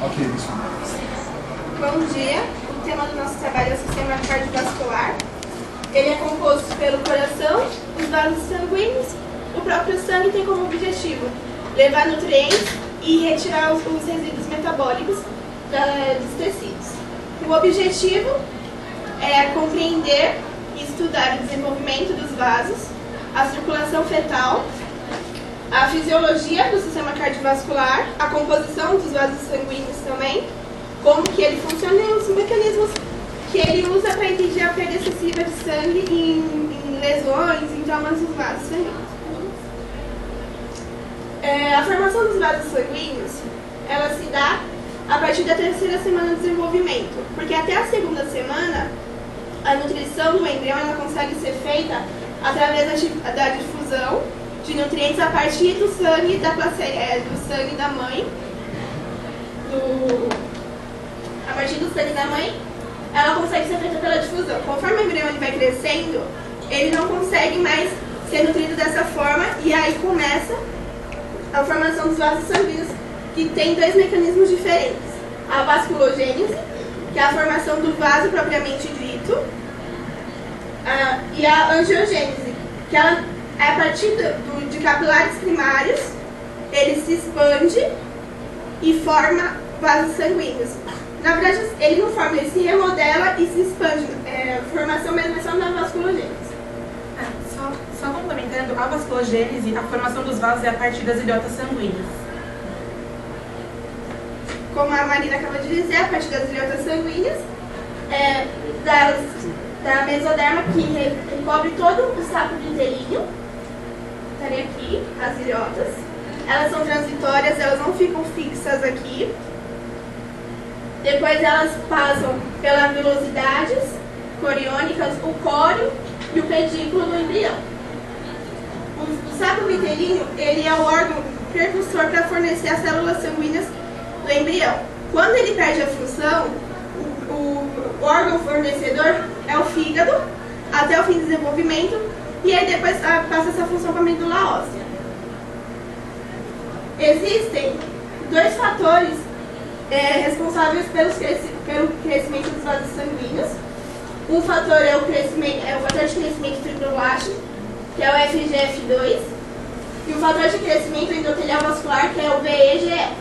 Ok, pessoal. Bom dia. O tema do nosso trabalho é o sistema cardiovascular. Ele é composto pelo coração, os vasos sanguíneos. O próprio sangue tem como objetivo levar nutrientes e retirar os resíduos metabólicos dos tecidos. O objetivo é compreender e estudar o desenvolvimento dos vasos, a circulação fetal, a fisiologia do sistema cardiovascular, a composição dos vasos sanguíneos também, como que ele funciona e os mecanismos que ele usa para impedir a perda excessiva de sangue em lesões, em traumas dos vasos sanguíneos. A formação dos vasos sanguíneos, ela se dá a partir da terceira semana de desenvolvimento, porque até a segunda semana, a nutrição do embrião ela consegue ser feita através da difusão de nutrientes a partir do sangue do sangue da mãe. A partir do sangue da mãe, ela consegue ser feita pela difusão. Conforme o embrião ele vai crescendo, ele não consegue mais ser nutrido dessa forma e aí começa a formação dos vasos sanguíneos, que tem dois mecanismos diferentes. A vasculogênese, que é a formação do vaso propriamente dito, e a angiogênese, que ela é a partir de capilares primários, ele se expande e forma vasos sanguíneos. Na verdade, ele não forma, ele se remodela e se expande. A formação mesmo é só na vasculogênese. Só complementando, a vasculogênese, a formação dos vasos é a partir das ilhotas sanguíneas. Como a Marina acabou de dizer, a partir das ilhotas sanguíneas, da mesoderma que recobre todo o saco de uteríneo. Estarem aqui, as ilhotas. Elas são transitórias, elas não ficam fixas aqui. Depois elas passam pelas velocidades coriônicas, o córeo e o pedículo do embrião. O saco vitelíneo, ele é o órgão precursor para fornecer as células sanguíneas do embrião. Quando ele perde a função, o órgão fornecedor é o fígado, até o fim do desenvolvimento, e aí depois passa essa função para a medula óssea. Existem dois fatores responsáveis pelo crescimento dos vasos sanguíneos. Um fator é o fator de crescimento fibroblástico, que é o FGF2, e o fator de crescimento endotelial vascular, que é o VEGF.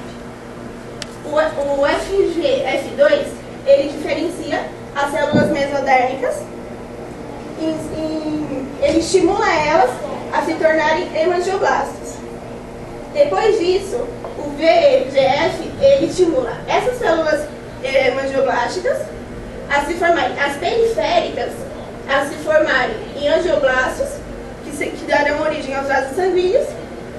O FGF2, ele diferencia as células mesodérmicas, ele estimula elas a se tornarem hemangioblastos. Depois disso, o VEGF, ele estimula essas células hemangioblásticas a se formarem, as periféricas a se formarem em angioblastos, que darão origem aos vasos sanguíneos,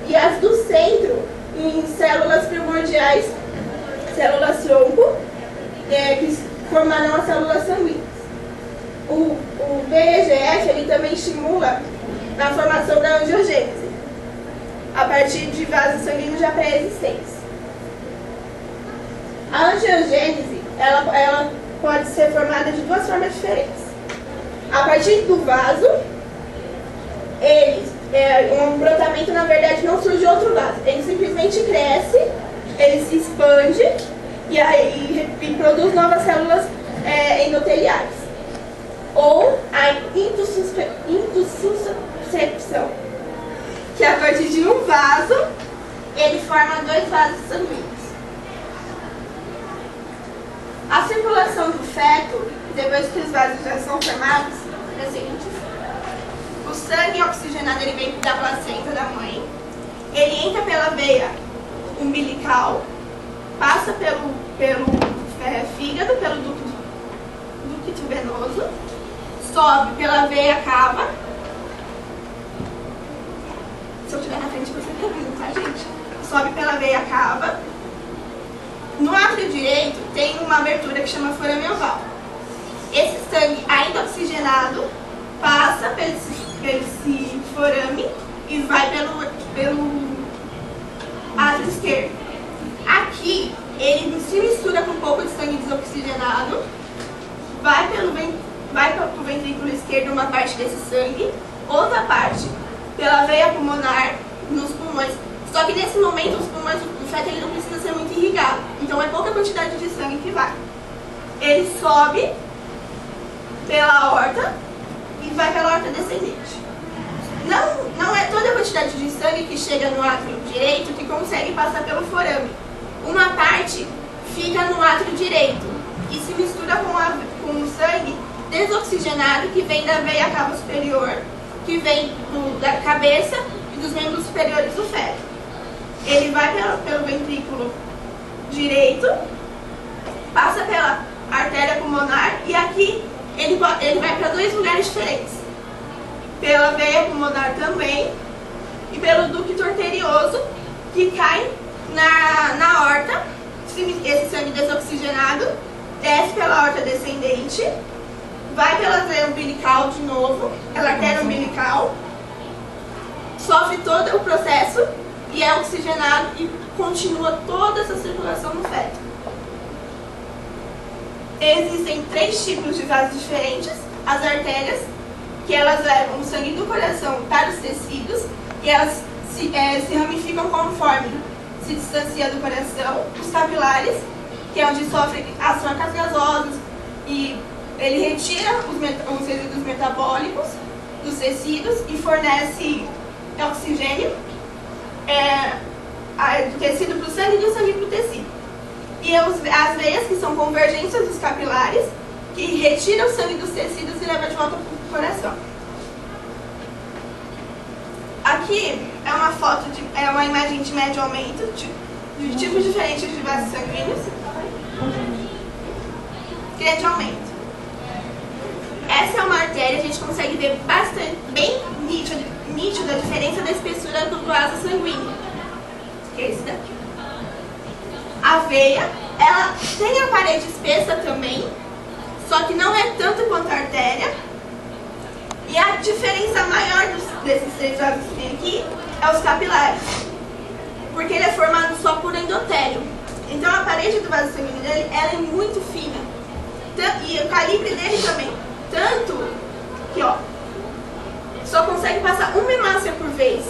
e as do centro em células primordiais, células tronco, que formarão as células sanguíneas. O VEGF ele também estimula a formação da angiogênese, a partir de vasos sanguíneos já pré-existentes. A angiogênese ela pode ser formada de duas formas diferentes. A partir do vaso, um brotamento na verdade não surge de outro vaso, ele simplesmente cresce, ele se expande e aí produz novas células endoteliais. Ou a intussuscepção, que a partir de um vaso, ele forma dois vasos sanguíneos. A circulação do feto, depois que os vasos já são formados, é a seguinte: o sangue oxigenado ele vem da placenta da mãe, ele entra pela veia umbilical, passa pelo fígado, pelo ducto venoso, sobe pela veia cava. Se eu estiver na frente, você me avisa, tá, gente? Sobe pela veia cava. No átrio direito tem uma abertura que chama forame oval. Esse sangue, ainda oxigenado, passa pelo esse forame e vai pelo átrio esquerdo. Aqui, ele se mistura com um pouco de sangue desoxigenado, vai para o ventrículo esquerdo uma parte desse sangue, outra parte pela veia pulmonar nos pulmões. Só que nesse momento os pulmões, o feto ele não precisa ser muito irrigado. Então é pouca quantidade ele sobe pela aorta e vai pela aorta descendente. Não é toda a quantidade de sangue que chega no átrio direito que consegue passar pelo forame. Uma parte fica no átrio direito e se mistura com o sangue desoxigenado que vem da veia cava superior, que vem da cabeça e dos membros superiores do feto. Ele vai pelo ventrículo direito, passa pela artéria pulmonar e aqui ele vai para dois lugares diferentes. Pela veia pulmonar também e pelo ducto arterioso que cai na aorta. Esse sangue desoxigenado desce pela aorta descendente, vai pela veia umbilical de novo, pela artéria umbilical, sofre todo o processo e é oxigenado e continua toda essa circulação no feto. Existem 3 tipos de vasos diferentes: as artérias, que elas levam o sangue do coração para os tecidos e elas se ramificam conforme se distancia do coração. Os capilares, que é onde sofrem as trocas gasosas e ele retira os resíduos metabólicos dos tecidos e fornece oxigênio do tecido para o sangue e do sangue para o tecido. E as veias, que são convergências dos capilares, que retira o sangue dos tecidos e leva de volta para o coração. Aqui é uma imagem de médio aumento, de tipos diferentes de vasos sanguíneos. Grande aumento. Essa é uma artéria, a gente consegue ver bem nítida a diferença da espessura do vaso sanguíneo, que é esse daqui. A veia, ela tem a parede espessa também, só que não é tanto quanto a artéria. E a diferença maior desses 3 vasos que tem aqui é os capilares, porque ele é formado só por endotélio. Então a parede do vaso sanguíneo dele ela é muito fina, e o calibre dele também, tanto que só consegue passar uma hemácia por vez,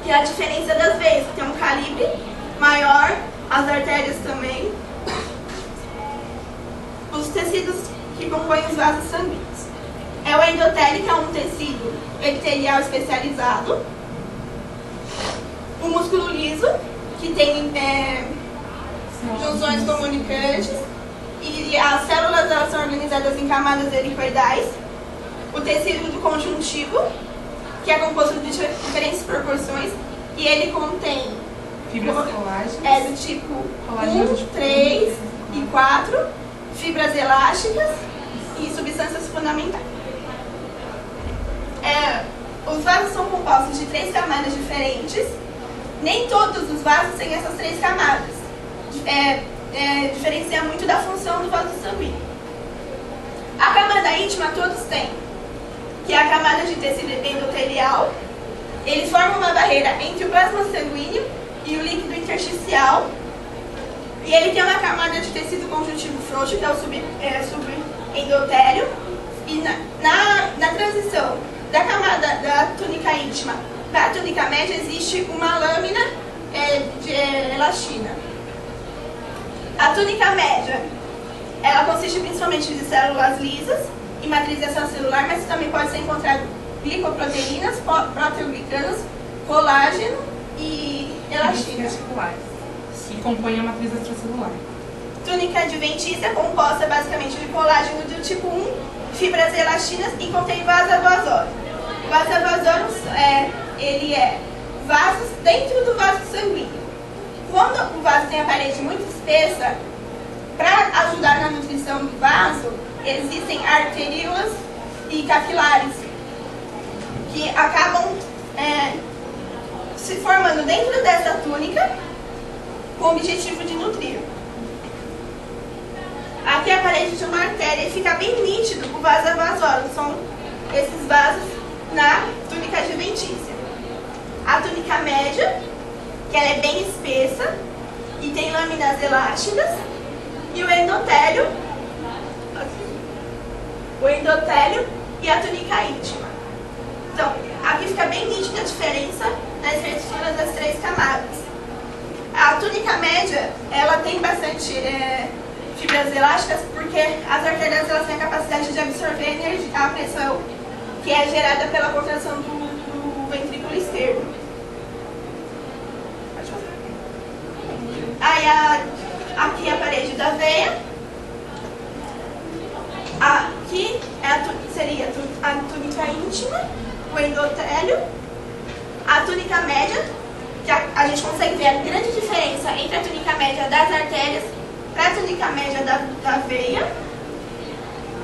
que é a diferença das veias, que tem um calibre maior, as artérias também, os tecidos que compõem os vasos sanguíneos. É o endotélio, que é um tecido epitelial especializado. O músculo liso, que tem junções comunicantes. E as células elas são organizadas em camadas helicoidais. O tecido do conjuntivo, que é composto de diferentes proporções. E ele contém fibras colágenas. Do tipo 1, 3 e 4. Fibras elásticas e substâncias fundamentais. Os vasos são compostos de 3 camadas diferentes. Nem todos os vasos têm essas 3 camadas. Diferencia muito da função do vaso sanguíneo. A camada íntima todos têm, que é a camada de tecido endotelial. Ele forma uma barreira entre o plasma sanguíneo e o líquido intersticial. E ele tem uma camada de tecido conjuntivo frouxo, que é o subendotélio. E na transição da camada da túnica íntima para a túnica média existe uma lâmina de elastina. A túnica média, ela consiste principalmente de células lisas e matriz extracelular, mas também pode ser encontrado glicoproteínas, proteoglicanos, colágeno e elastina. Que compõem a matriz extracelular. Túnica adventícia é composta basicamente de colágeno do tipo 1, fibras elastinas e contém vasovasórum. Vasovasórum ele é vasos dentro do vaso sanguíneo. Quando o vaso tem a parede muito espessa, para ajudar na nutrição do vaso, existem arteríolas e capilares que acabam se formando dentro dessa túnica com o objetivo de nutrir. Aqui é a parede de uma artéria e fica bem nítido o vasovasórum. São esses vasos na túnica adventícia. A túnica média, que ela é bem espessa e tem lâminas elásticas, e o endotélio e a túnica íntima. Então, aqui fica bem nítida a diferença na estrutura das 3 camadas. A túnica média, ela tem bastante fibras elásticas, porque as artérias elas têm a capacidade de absorver a energia, a pressão que é gerada pela contração do ventrículo esquerdo. Aí aqui é a parede da veia. Aqui seria a túnica íntima, o endotélio, a túnica média, que a gente consegue ver a grande diferença entre a túnica média das artérias para a túnica média da veia,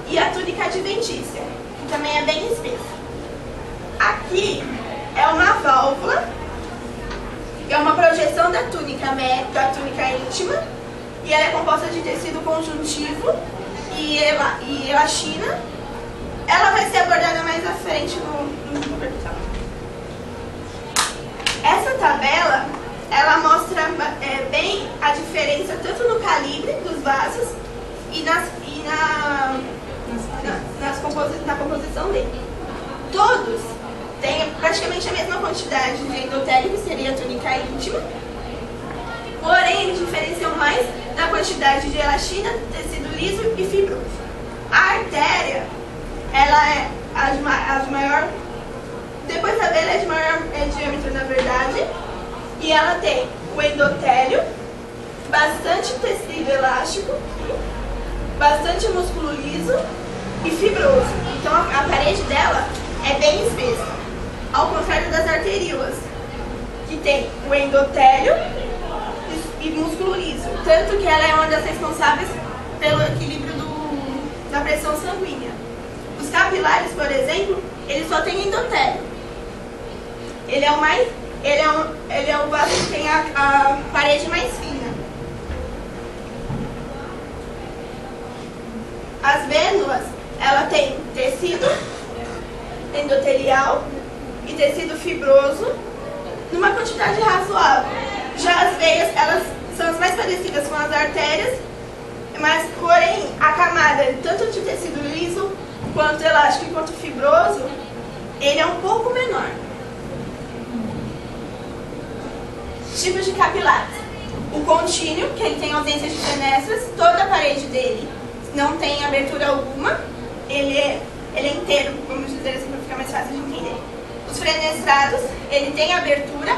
e a túnica adventícia, que também é bem espessa. Aqui é uma válvula, é uma projeção da túnica íntima, e ela é composta de tecido conjuntivo e elastina. Ela vai ser abordada mais à frente no percussão. Essa tabela, ela mostra bem a diferença tanto no calibre dos vasos e na composição dele. Todos têm praticamente a mesma quantidade de endotélio, que seria a túnica íntima, porém eles diferenciam mais na quantidade de elastina, tecido liso e fibroso. A artéria, ela é a de maior, depois da veia ela é de maior diâmetro, na verdade, e ela tem o endotélio, bastante tecido elástico, bastante músculo liso e fibroso. Então a parede dela é bem espessa, ao contrário das arteríolas, que tem o endotélio e músculo liso, tanto que ela é uma das responsáveis pelo equilíbrio da pressão sanguínea. Os capilares, por exemplo, eles só têm endotélio. Ele é o vaso que tem a parede mais fina. As vênulas, ela tem tecido endotelial e tecido fibroso numa quantidade razoável. Já as veias, elas são as mais parecidas com as artérias, mas porém a camada tanto de tecido liso quanto elástico quanto fibroso, ele é um pouco menor. Tipos de capilares: o contínuo, que ele tem ausência de fenestras, toda a parede dele não tem abertura alguma, ele é inteiro, vamos dizer assim, para ficar mais fácil de entender. Os fenestrados, ele tem abertura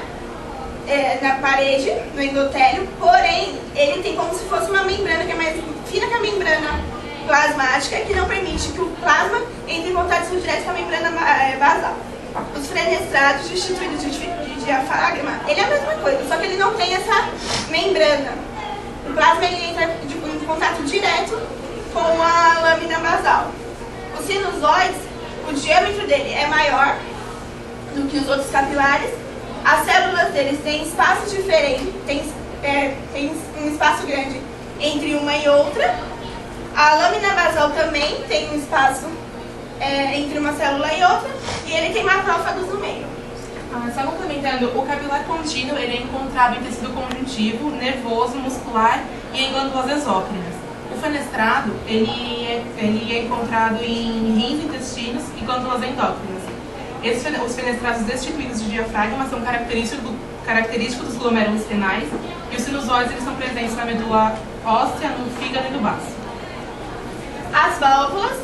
na parede, no endotélio, porém ele tem como se fosse uma membrana que é mais fina que a membrana plasmática, que não permite que o plasma entre em contato direto com a membrana basal. Os fenestrados, destituídos de diafragma, ele é a mesma coisa, só que ele não tem essa membrana. O plasma ele entra em contato direto com a lâmina basal. Os sinusoides, o diâmetro dele é maior do que os outros capilares. As células deles têm espaço diferente, tem um espaço grande entre uma e outra. A lâmina basal também tem um espaço entre uma célula e outra, e ele tem macrófagos no meio. Só complementando, o capilar contínuo ele é encontrado em tecido conjuntivo, nervoso, muscular e em glândulas exócrinas. O fenestrado ele é encontrado em rins, intestinos e glândulas endócrinas. Os fenestrados destituídos de diafragma são característicos dos glomérulos renais, e os sinusoides eles são presentes na medula óssea, no fígado e no baço. As válvulas,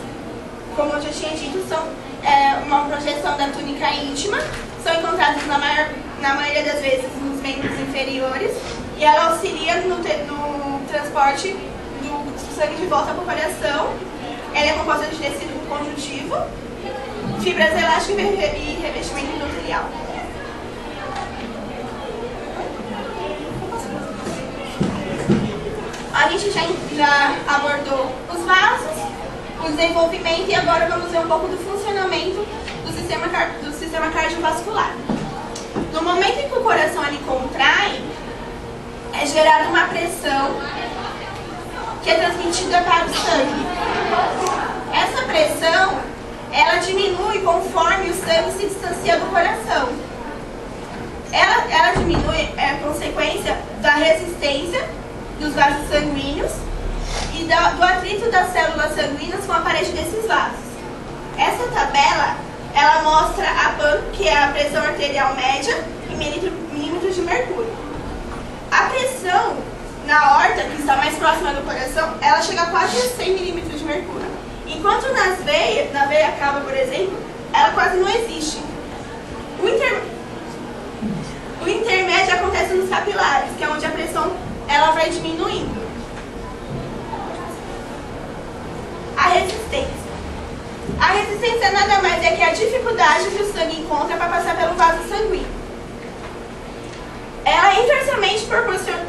como eu já tinha dito, são uma projeção da túnica íntima, são encontradas na maioria das vezes nos membros inferiores, e ela auxilia no transporte do sangue de volta para o coração. Ela é composta de tecido conjuntivo, fibras elásticas e revestimento endotelial. A gente já abordou os vasos, o desenvolvimento, e agora vamos ver um pouco do funcionamento do sistema cardiovascular. No momento em que o coração ele contrai, é gerada uma pressão que é transmitida para o sangue. Essa pressão, ela diminui conforme o sangue se distancia do coração. Ela diminui a consequência da resistência dos vasos sanguíneos e do atrito das células sanguíneas com a parede desses vasos. Essa tabela, ela mostra a PAN, que é a pressão arterial média, em milímetros de mercúrio. A pressão na aorta que está mais próxima do coração, ela chega a quase 100 milímetros de mercúrio. Enquanto na veia cava, por exemplo, ela quase não existe. O intermédio acontece nos capilares, que é onde a pressão ela vai diminuindo. A resistência. A resistência nada mais é que a dificuldade que o sangue encontra para passar pelo vaso sanguíneo. Ela é inversamente proporcional,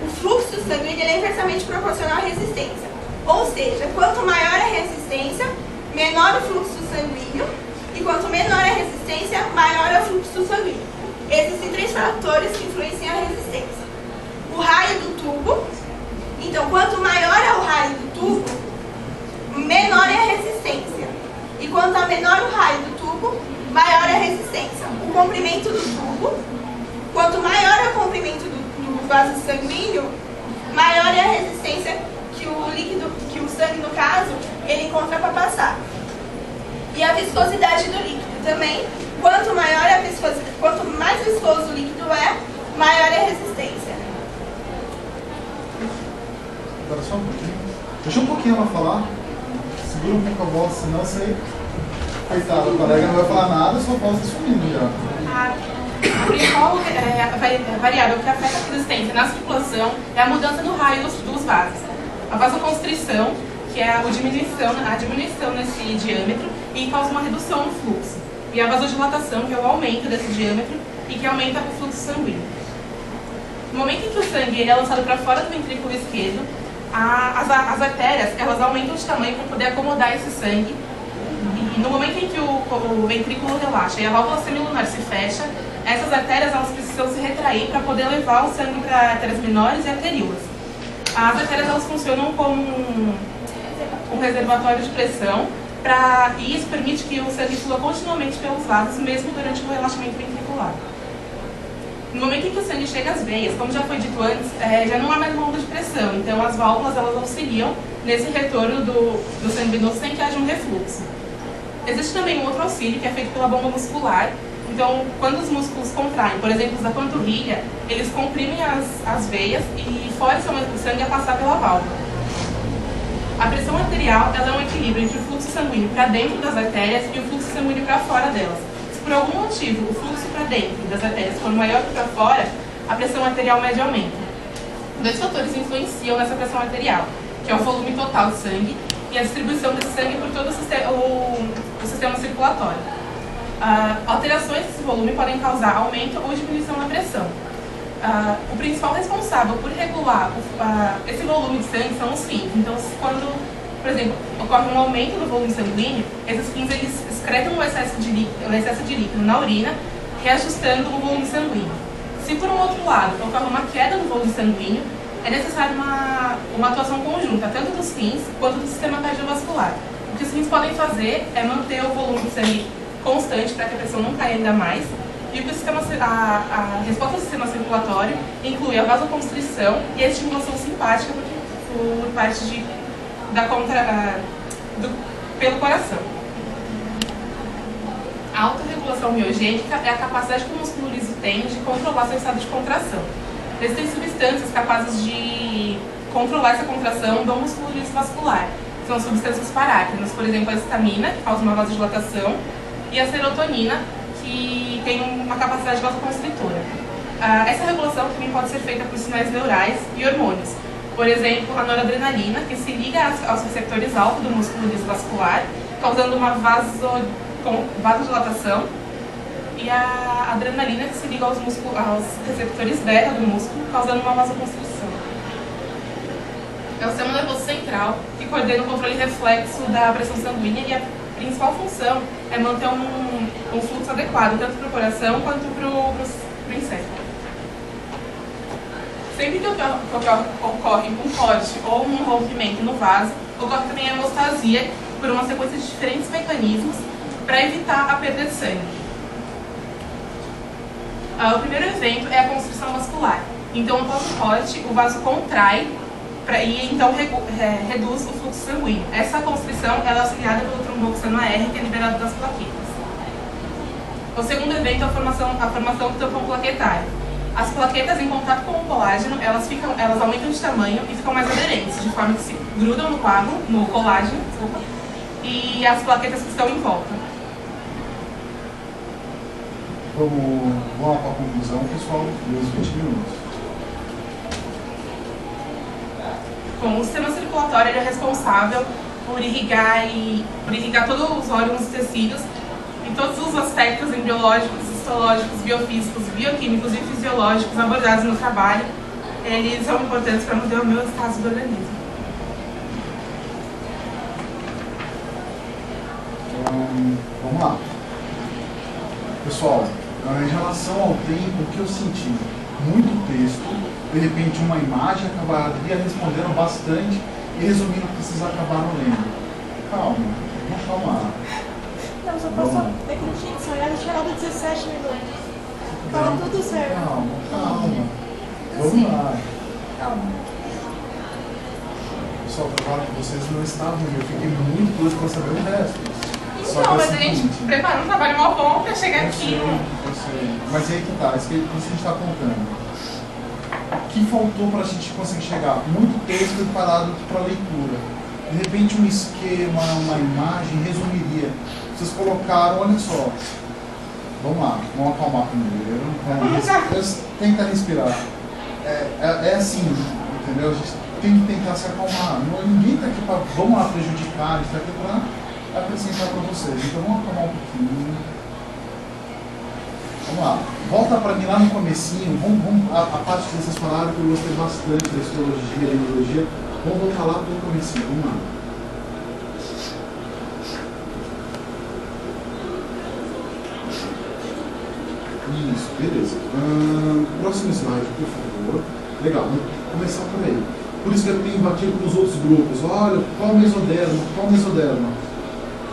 o fluxo sanguíneo é inversamente proporcional à resistência. Ou seja, quanto maior a resistência, menor o fluxo sanguíneo, e quanto menor a resistência, maior é o fluxo sanguíneo. Existem 3 fatores que influenciam a resistência. O raio do tubo, então quanto maior é o raio do tubo, menor é a resistência. E quanto menor o raio do tubo, maior é a resistência. O comprimento do tubo, quanto maior é o comprimento do vaso sanguíneo, maior é a resistência que o líquido, que o sangue, no caso, ele encontra para passar. E a viscosidade do líquido também, quanto mais viscoso o líquido é, maior é a resistência. Agora só um pouquinho. Deixa um pouquinho ela falar. Segura um pouco a voz, senão você... Coitado, o colega não vai falar nada, sua voz está sumindo já. A principal variável que afeta a resistência na circulação é a mudança no raio dos vasos. A vasoconstrição, que é a diminuição nesse diâmetro e causa uma redução no fluxo. E a vasodilatação, que é o aumento desse diâmetro e que aumenta o fluxo sanguíneo. No momento em que o sangue é lançado para fora do ventrículo esquerdo, as artérias elas aumentam de tamanho para poder acomodar esse sangue. E no momento em que o ventrículo relaxa e a válvula semilunar se fecha, essas artérias elas precisam se retrair para poder levar o sangue para artérias menores e arteríolas. As artérias elas funcionam como um reservatório de pressão e isso permite que o sangue flua continuamente pelos vasos, mesmo durante o relaxamento ventricular. No momento em que o sangue chega às veias, como já foi dito antes, já não há mais uma onda de pressão, então as válvulas elas auxiliam nesse retorno do sangue venoso sem que haja um refluxo. Existe também um outro auxílio que é feito pela bomba muscular. Então, quando os músculos contraem, por exemplo, os da panturrilha, eles comprimem as veias e forçam o sangue a passar pela válvula. A pressão arterial ela é um equilíbrio entre o fluxo sanguíneo para dentro das artérias e o fluxo sanguíneo para fora delas. Se por algum motivo o fluxo para dentro das artérias for maior que para fora, a pressão arterial média aumenta. 2 fatores influenciam nessa pressão arterial, que é o volume total de sangue e a distribuição desse sangue por todo o sistema circulatório. Alterações desse volume podem causar aumento ou diminuição na pressão. O principal responsável por regular esse volume de sangue são os rins. Então, quando, por exemplo, ocorre um aumento do volume sanguíneo, esses rins eles excretam o excesso de líquido na urina, reajustando o volume sanguíneo. Se, por um outro lado, ocorre uma queda no volume sanguíneo, é necessária uma atuação conjunta, tanto dos rins quanto do sistema cardiovascular. O que os rins podem fazer é manter o volume de sangue constante para que a pressão não caia ainda mais. E a resposta do sistema circulatório inclui a vasoconstrição e a estimulação simpática por parte pelo coração. A autorregulação miogênica é a capacidade que o músculo liso tem de controlar seu estado de contração. Existem substâncias capazes de controlar essa contração do músculo liso vascular. São substâncias parácrinas, por exemplo, a histamina, que causa uma vasodilatação, e a serotonina, que tem uma capacidade vasoconstritora. Essa regulação também pode ser feita por sinais neurais e hormônios. Por exemplo, a noradrenalina, que se liga aos receptores alfa do músculo liso vascular, causando uma vasodilatação, e a adrenalina, que se liga aos receptores beta do músculo, causando uma vasoconstrição. É o sistema nervoso central que coordena o controle reflexo da pressão sanguínea e a principal função é manter um fluxo adequado, tanto para o coração quanto para o encéfalo. Sempre que ocorre um corte ou um rompimento no vaso, ocorre também a hemostasia por uma sequência de diferentes mecanismos para evitar a perda de sangue. O primeiro evento é a constrição vascular. Então, após o corte, o vaso contrai e então reduz o fluxo sanguíneo. Essa constrição ela é auxiliada pelo tromboxano AR, que é liberado das plaquetas. O segundo evento é a formação do tampão plaquetário. As plaquetas, em contato com o colágeno, elas aumentam de tamanho e ficam mais aderentes, de forma que se grudam no coágulo, no colágeno, desculpa, e as plaquetas que estão em volta. Vamos lá para a conclusão, pessoal, dos 20 minutos. Bom, o sistema circulatório ele é responsável por irrigar todos os órgãos e tecidos em todos os aspectos embriológicos, histológicos, biofísicos, bioquímicos e fisiológicos abordados no trabalho. Eles são importantes para manter o meu estado do organismo. Vamos lá. Pessoal, em relação ao tempo, o que eu senti? Muito texto, de repente uma imagem acabaria respondendo bastante e resumindo o que vocês acabaram lendo. Calma, vamos calmar. Não, só passou. É que não tinha ensaiado, tinha dado 17 minutos. Tava tudo certo. Calma. Vamos lá. Calma. Pessoal, claro que vocês não estavam, eu fiquei muito curioso para saber o resto. Então, mas a gente preparou um trabalho mó bom para chegar aqui. Eu sei. Mas aí que tá, isso que a gente está contando. O que faltou para a gente conseguir chegar? Muito texto preparado para leitura. De repente um esquema, uma imagem resumiria. Vocês colocaram, olha só. Vamos lá, vamos acalmar primeiro. Vamos tentar respirar. É assim, entendeu? A gente tem que tentar se acalmar. Ninguém está aqui para, vamos lá, prejudicar, está aqui para acrescentar para vocês. Então vamos acalmar um pouquinho. Vamos lá. Volta para mim lá no comecinho. A parte que vocês falaram que eu gostei bastante da histologia, da imunologia. Vamos voltar lá para o comecinho. Vamos lá. Isso, beleza. Próximo slide, por favor. Legal, vamos começar por aí. Por isso que eu tenho batido com os outros grupos. Olha, qual mesoderma?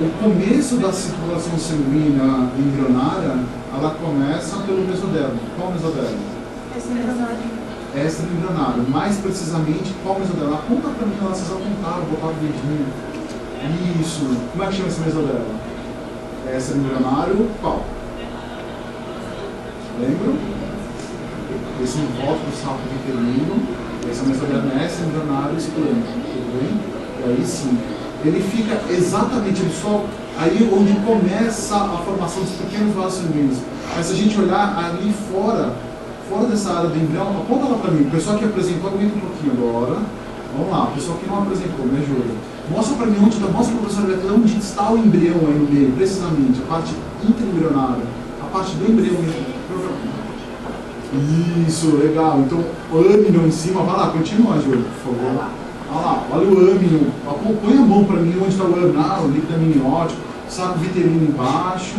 O começo da circulação sanguínea embrionária, ela começa pelo mesoderma. Qual mesoderma? Extra-embrionário. Mais precisamente, qual mesoderma? Aponta para mim, vocês apontaram, botaram o dedinho. Isso. Como é que chama esse mesoderma? Extra-embrionário, qual? Lembram? Esse em volta do saco vitelino. Esse é o mesoderma extra-embrionário esplênico. Tudo bem? E aí sim. Ele fica exatamente, aí onde começa a formação dos pequenos vasos sanguíneos. Mas se a gente olhar ali fora dessa área do embrião, aponta lá para mim, o pessoal que apresentou, aguenta um pouquinho agora. Vamos lá, o pessoal que não apresentou, me ajuda. Mostra para mim mostra para o professor Beto onde está o embrião aí no meio, precisamente, a parte intraembrionária, a parte do embrião mesmo. Isso, legal. Então, o âmino em cima, vai lá, continua, Júlio, por favor. Olha lá, olha o âmino. Põe a mão para mim onde está o âmino. O líquido amniótico, saco vitelino embaixo.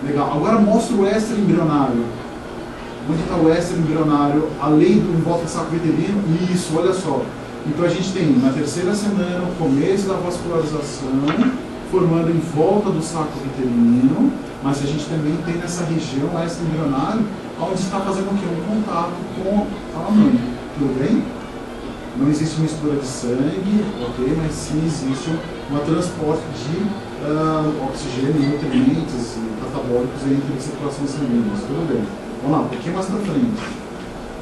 Legal. Agora mostra o extra-embrionário. Onde está o extra-embrionário? Além do em volta do saco vitelino. Isso, olha só. Então a gente tem na terceira semana o começo da vascularização, formando em volta do saco vitelino. Mas a gente também tem nessa região extra-embrionário, onde está fazendo o quê? Um contato com a mãe. Tudo bem? Não existe mistura de sangue, ok? Mas sim existe um transporte de oxigênio, nutrientes e catabólicos entre as circulações sanguíneas. Tudo bem. Vamos lá, um pouquinho mais para frente.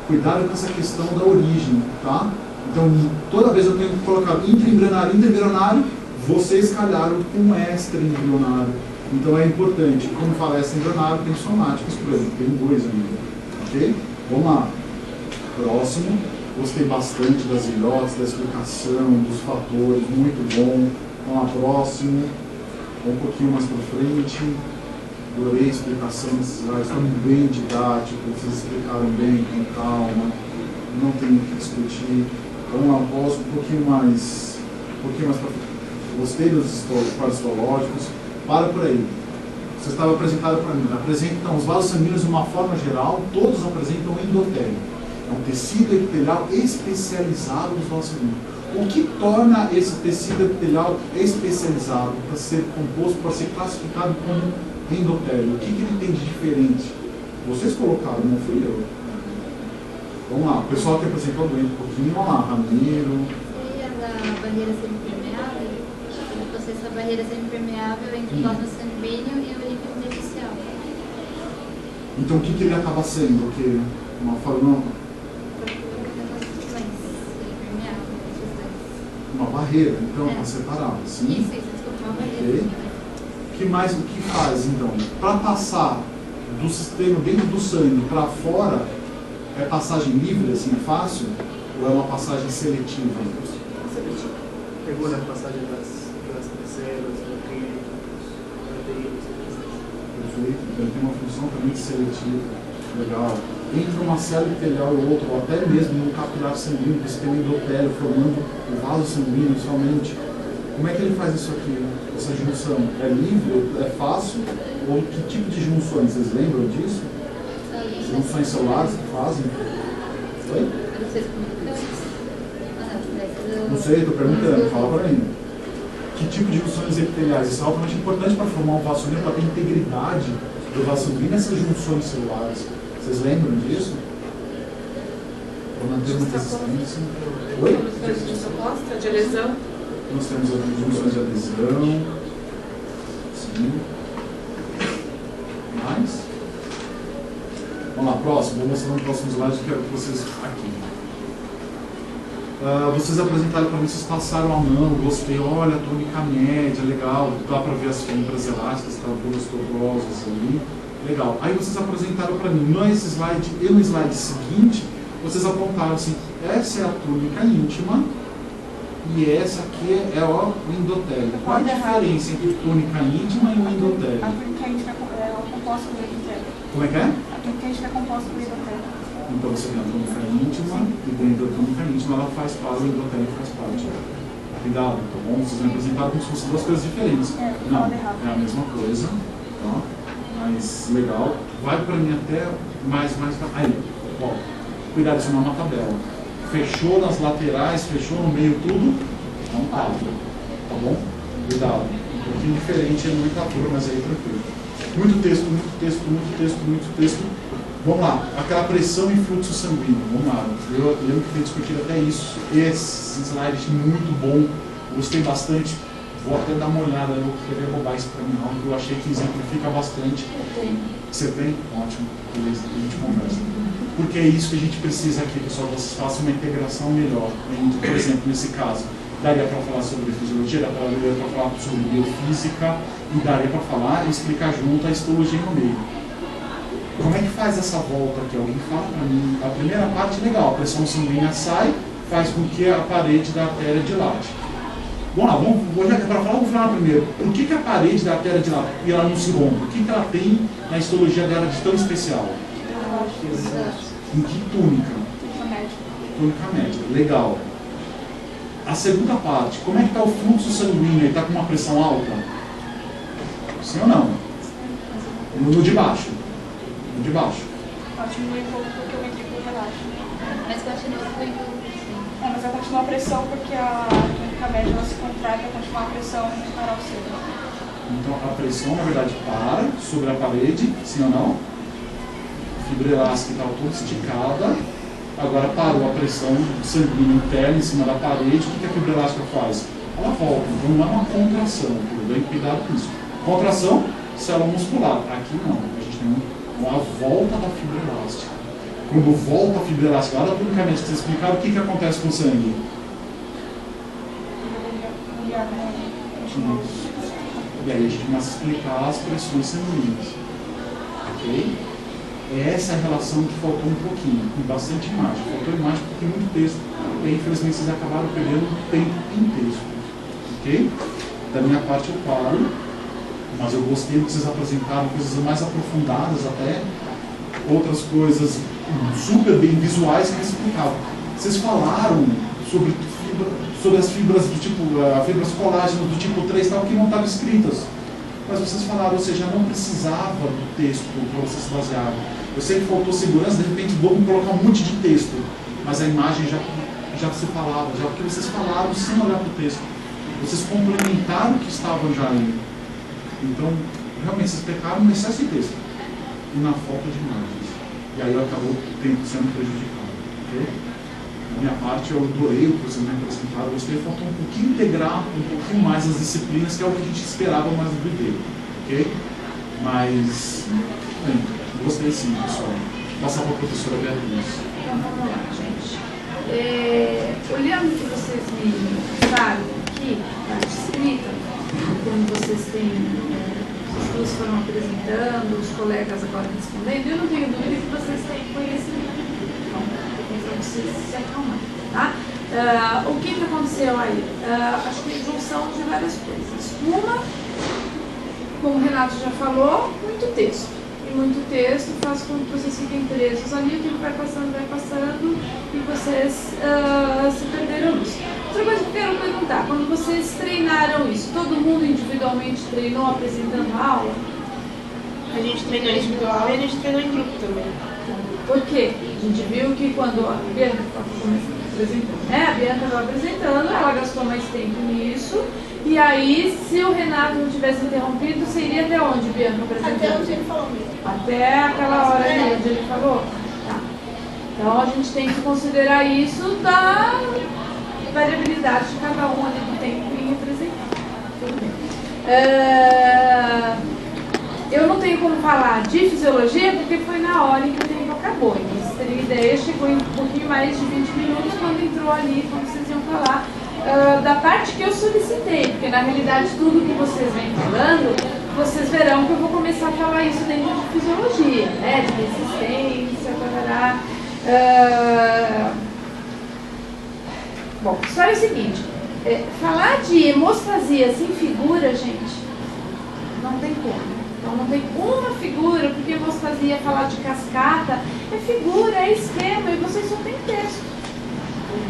Cuidado com essa questão da origem, tá? Então, toda vez eu tenho que colocar intraembrionário, vocês calharam com extraembrionário. Então é importante, como fala extraembrionário, tem somático esplênico, tem dois ainda, ok? Vamos lá. Próximo. Gostei bastante das ilhotas, da explicação, dos fatores, muito bom. Vamos lá, próximo. Um pouquinho mais para frente. Adorei a explicação desses slides, estão bem didáticos, vocês explicaram bem, com calma, não tem o que discutir. Vamos lá, posso um pouquinho mais para frente. Gostei dos quadros histológicos. Para por aí. Você estava apresentado para mim. Apresentam os vasos sanguíneos de uma forma geral, todos apresentam endotélio. É um tecido epitelial especializado nos vasos sanguíneos. O que torna esse tecido epitelial especializado para ser composto, para ser classificado como endotélio? O que ele tem de diferente? Vocês colocaram, não fui eu. Vamos lá, o pessoal que apresentou doente um pouquinho, vamos lá, Ramiro. Foi a da barreira semipermeável? O processo da barreira semipermeável entre o plasma sanguíneo e o líquido intersticial. Então o que ele acaba sendo? Uma forma, não, uma barreira, então, para separar. Sim? Isso, desculpa, uma barreira. Okay. O que faz, então? Para passar do sistema dentro do sangue para fora, é passagem livre, assim, é fácil? Ou é uma passagem seletiva? Regula a passagem das células, nutrientes, proteínas. Perfeito. Então ele tem uma função também de seletiva. Legal. Entre uma célula epitelial e outra, ou até mesmo no capilar sanguíneo, você tem um endotélio formando o vaso sanguíneo somente. Como é que ele faz isso aqui, essa junção? É livre? É fácil? Ou que tipo de junções? Vocês lembram disso? Junções celulares que fazem? Oi? Não sei, estou perguntando, fala para mim. Que tipo de junções epiteliais? Isso é altamente importante para formar um vaso sanguíneo, para ter integridade do vaso sanguíneo nessas junções celulares. Vocês lembram disso? Para manter uma resistência. Oi? De adesão. Nós temos as junções de adesão. Sim. Mais? Vamos lá, próximo. Vou mostrar no próximo slide que eu quero que vocês aqui. Vocês apresentaram para mim, vocês passaram a mão, gostei, olha, a túnica média, legal, dá para ver as fibras elásticas, tá, duas tobrosas ali, legal. Aí vocês apresentaram para mim, nesse slide e no slide seguinte, vocês apontaram assim, essa é a túnica íntima e essa aqui é o endotélio. Qual a diferença entre túnica íntima e o endotélio? A túnica íntima é o composto do endotélio. Como é que é? A túnica íntima é composto do endotélio. Então você tem a túnica íntima e dentro da túnica íntima ela faz parte, o endotélio faz parte. Cuidado, tá bom? Vocês me apresentaram como se fossem duas coisas diferentes. Não, é a mesma coisa, tá? Mas legal. Vai para mim até mais. Aí, ó. Cuidado, isso não é uma tabela. Fechou nas laterais, fechou no meio tudo, é um quadro, tá bom? Cuidado. Um pouquinho diferente a nomenclatura, mas aí tranquilo. Muito texto. Vamos lá, aquela pressão e fluxo sanguíneo, vamos lá. Eu lembro que tem discutido até isso. Esse slide muito bom, gostei bastante. Vou até dar uma olhada, eu queria roubar isso para mim, porque eu achei que exemplifica bastante. Você tem? Ótimo, beleza, a gente conversa. Porque é isso que a gente precisa aqui, pessoal, vocês façam uma integração melhor. Por exemplo, nesse caso, daria para falar sobre fisiologia, daria para falar sobre biofísica, e daria para falar e explicar junto a histologia no meio. Como é que faz essa volta aqui? Alguém fala para mim. A primeira parte, legal, a pressão sanguínea sai, faz com que a parede da artéria dilate. Vamos lá, para falar, vamos falar primeiro. Por que a parede da artéria dilata e ela não se rompe? O que ela tem na histologia dela de tão especial? Em que túnica? Túnica média. Legal. A segunda parte, como é que está o fluxo sanguíneo? Ele está com uma pressão alta? Sim ou não? No de baixo. No de baixo. Diminui um pouco porque o ventrículo relaxa. Mas continua fluindo. Mas vai continuar a pressão porque a túnica média ela se contrai para continuar a pressão para o centro. Então a pressão, na verdade, para sobre a parede, sim ou não? A fibra elástica estava toda esticada, agora parou a pressão sanguínea interna em cima da parede. O que a fibra elástica faz? Ela volta, então não é uma contração, tudo bem? Cuidado com isso. Contração, célula muscular. Aqui não, a gente tem a volta da fibra elástica. Quando volta a fibra elástica, lá da túnica média que vocês explicaram, o que acontece com o sangue? E aí a gente começa a explicar as pressões sanguíneas. Ok? Essa é a relação que faltou um pouquinho, com bastante imagem. Faltou imagem porque tem muito texto. E aí, infelizmente, vocês acabaram perdendo tempo em texto. Ok? Da minha parte eu paro, mas eu gostei que vocês apresentaram coisas mais aprofundadas até, outras coisas super bem visuais que eles explicavam. Vocês falaram sobre as fibras do tipo, fibras colágenas do tipo 3 tal, que não estavam escritas. Mas vocês falaram, ou seja, não precisava do texto para vocês se basearem. Eu sei que faltou segurança, de repente vamos colocar um monte de texto, mas a imagem já se falava, já porque vocês falaram sem olhar para o texto. Vocês complementaram o que estavam já ali. Então, realmente, vocês pecaram no excesso de texto e na falta de imagens. E aí acabou sendo prejudicado. Okay? Da minha parte, eu adorei o que vocês me apresentaram. Gostei, faltou um pouquinho integrar um pouquinho mais as disciplinas, que é o que a gente esperava mais do vídeo. Ok? Mas, bem, gostei sim, pessoal. passar para a professora Beatriz. Então vamos lá, gente. Olhando o que vocês me mostraram aqui, parte escrita, quando vocês têm, os estudos foram apresentando, os colegas agora respondendo, eu não tenho dúvida que vocês têm conhecimento. Então, para vocês se acalmarem, tá? O que aconteceu aí? Acho que junção de várias coisas. Uma, como o Renato já falou, muito texto. E muito texto faz com que vocês fiquem presos ali, o tempo vai passando e vocês se perderam nisso. Outra coisa que eu quero perguntar, quando vocês treinaram isso, todo mundo individualmente treinou apresentando a aula? A gente treinou individual e a gente treinou em grupo também. Por quê? A gente viu que quando a Bianca estava apresentando, a Bianca estava apresentando, ela gastou mais tempo nisso. E aí, se o Renato não tivesse interrompido, você iria até onde, Bianca, apresentando? Até onde ele falou mesmo. Até aquela hora ali onde ele falou? Tá. Então a gente tem que considerar isso da variabilidade de cada um ali do tempo em representar. Tudo bem. Eu não tenho como falar de fisiologia porque foi na hora em que o tempo acabou. Então, vocês terem ideia, chegou em um pouquinho mais de 20 minutos quando entrou ali, quando vocês iam falar da parte que eu solicitei, porque na realidade tudo que vocês vêm falando, vocês verão que eu vou começar a falar isso dentro de fisiologia, né? De resistência, tarará. Bom, a história é o seguinte, falar de hemostasia sem figura, gente, não tem como. Então não tem uma figura, porque hemostasia, falar de cascata, é figura, é esquema, e vocês só têm texto.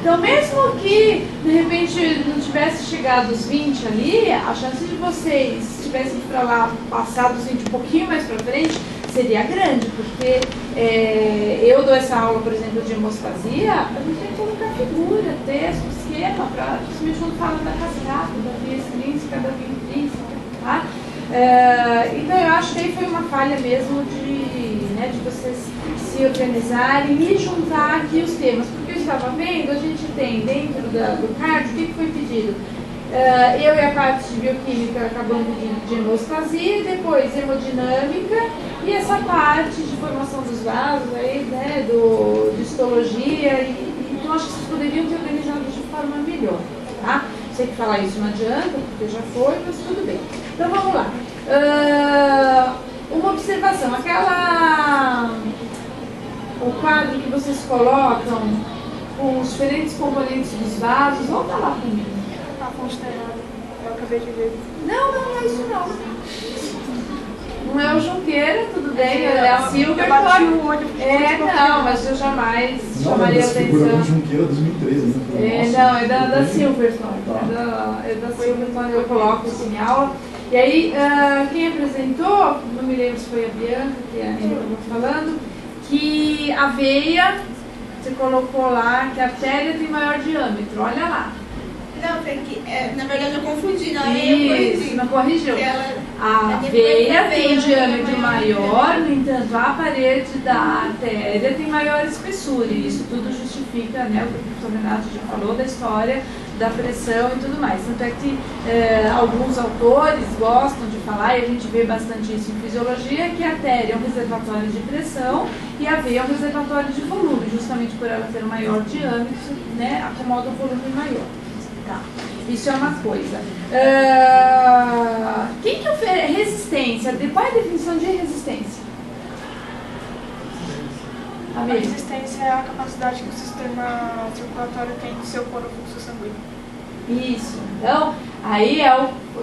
Então mesmo que de repente não tivesse chegado os 20 ali, a chance de vocês tivessem para lá passar dos 20 um pouquinho mais para frente seria grande, porque eu dou essa aula, por exemplo, de hemostasia, a gente tem que colocar figura, texto, esquema, principalmente quando fala da cascata, da via extrínseca, da via intrínseca, tá? Então eu acho que aí foi uma falha mesmo de vocês se organizarem e juntar aqui os temas, porque eu estava vendo, a gente tem dentro do cardio, o que foi pedido? Eu e a parte de bioquímica acabamos pedindo de hemostasia, depois hemodinâmica e essa parte de formação dos vasos, aí, né, de histologia, então acho que vocês poderiam ter organizado de forma melhor, tá? Sei que falar isso não adianta, porque já foi, mas tudo bem. Então vamos lá. Uma observação, o quadro que vocês colocam com os diferentes componentes dos vasos, volta lá comigo. Eu acabei de ver. Não é isso não. Não é o Junqueira, tudo bem, é a Silvia. Eu bati o olho. Não, mas eu jamais chamaria essa figura atenção. do Junqueira 2013, né? Não, é da Silverton. É da Silverton, eu coloco assim em aula. E aí, quem apresentou, não me lembro se foi a Bianca, que ainda estava falando, que a veia, você colocou lá que a artéria tem maior diâmetro, olha lá. Não, tem que. Na verdade eu confundi, não Isso, não corrigiu. A veia tem um diâmetro maior, no entanto, a parede da artéria tem maior espessura. E isso tudo justifica, né, o que o professor Renato já falou da história da pressão e tudo mais. Tanto é que alguns autores gostam de falar, e a gente vê bastante isso em fisiologia, que a artéria é um reservatório de pressão e a veia é um reservatório de volume, justamente por ela ter um maior diâmetro, né, acomoda um volume maior. Tá. Isso é uma coisa. Quem que oferece resistência? Qual é a definição de resistência? A resistência é a capacidade que o sistema circulatório tem de se opor ao fluxo sanguíneo. Isso. Então, aí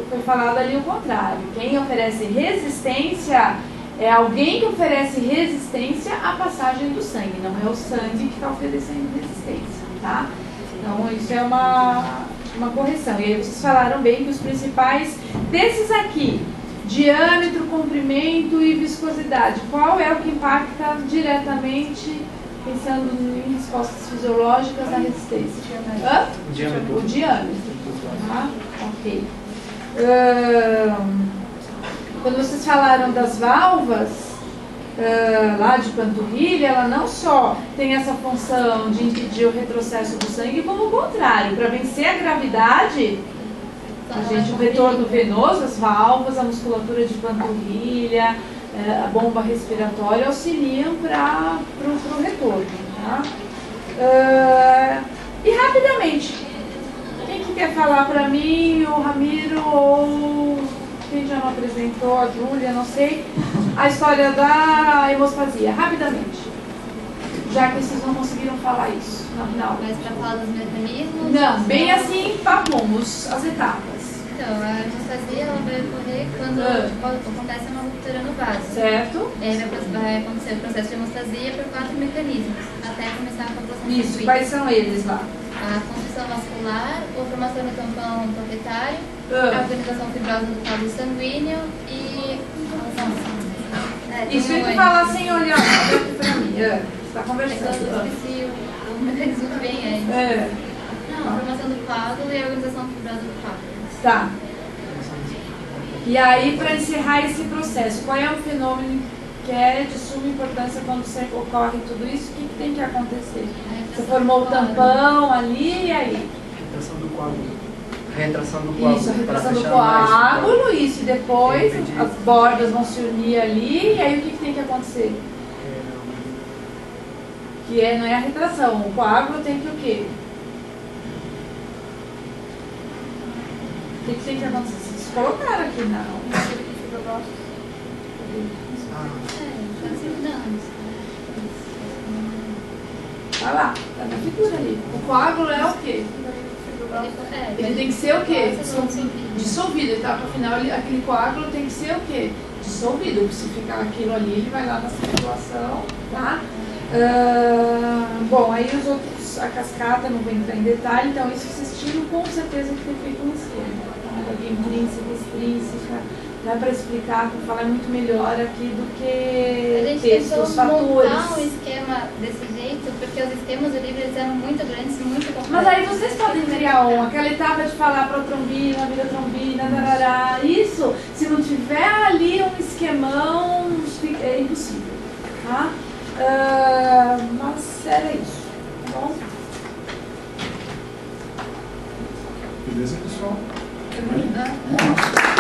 foi falado ali o contrário. Quem oferece resistência é alguém que oferece resistência à passagem do sangue. Não é o sangue que está oferecendo resistência, tá? Então, isso é uma correção. E aí vocês falaram bem que os principais desses aqui, diâmetro, comprimento e viscosidade, qual é o que impacta diretamente, pensando em respostas fisiológicas na resistência? O diâmetro. Tá? Ok. Quando vocês falaram das válvulas, lá de panturrilha, ela não só tem essa função de impedir o retrocesso do sangue, como o contrário, para vencer a gravidade, o retorno venoso, as válvulas, a musculatura de panturrilha, a bomba respiratória auxiliam para o retorno. Tá? E rapidamente, quem que quer falar para mim, o Ramiro ou quem já não apresentou, a Júlia, não sei, a história da hemospasia, rapidamente, já que vocês não conseguiram falar isso não. Mas para falar dos mecanismos? Não, bem assim, vamos, as etapas. Então, a hemostasia ela vai ocorrer quando acontece uma ruptura no vaso. Certo? Vai acontecer o processo de hemostasia por 4 mecanismos, até começar a coagulação Isso, sanguínea. quais são eles lá? A constrição vascular, a formação do tampão plaquetário, a organização fibrosa do cabo sanguíneo e... Isso, tem que falar sem olhar aqui pra mim. Você está Eu conversando. esqueci o mecanismo que vem aí. Não, a formação do coágulo e a organização fibrosa do coágulo. Tá. E aí, para encerrar esse processo, qual é o fenômeno que é de suma importância quando você ocorre tudo isso? O que tem que acontecer? Você formou o tampão ali e aí? Retração do coágulo. Retração do coágulo. Isso, a para retração do fechar mais o coágulo, isso, e depois Entendi. as bordas vão se unir ali, e aí o que tem que acontecer? Que não é a retração, o coágulo tem que o quê? O que tem que acontecer? Vocês colocaram aqui, não? Tá lá, tá na figura ali. O coágulo é o quê? Ele tem que ser o quê? Dissolvido. Ele tá pro final, aquele coágulo tem que ser o quê? Dissolvido. Se ficar aquilo ali, ele vai lá na circulação, tá? Bom, aí os outros, a cascata, não vou entrar em detalhe, então isso vocês tinham com certeza que ter feito um esquema. Tá? Intrínseca, extrínseca, dá para explicar, para falar muito melhor aqui do que A gente textos, tentou fatores. montar um esquema desse jeito, porque os esquemas do livro eles eram muito grandes e muito complexos. Mas aí vocês podem criar aquela etapa de falar protrombina, viratrombina, tarará. Isso, se não tiver ali um esquemão, é impossível, tá? Mas era isso, tá bom? Beleza, pessoal? Termina.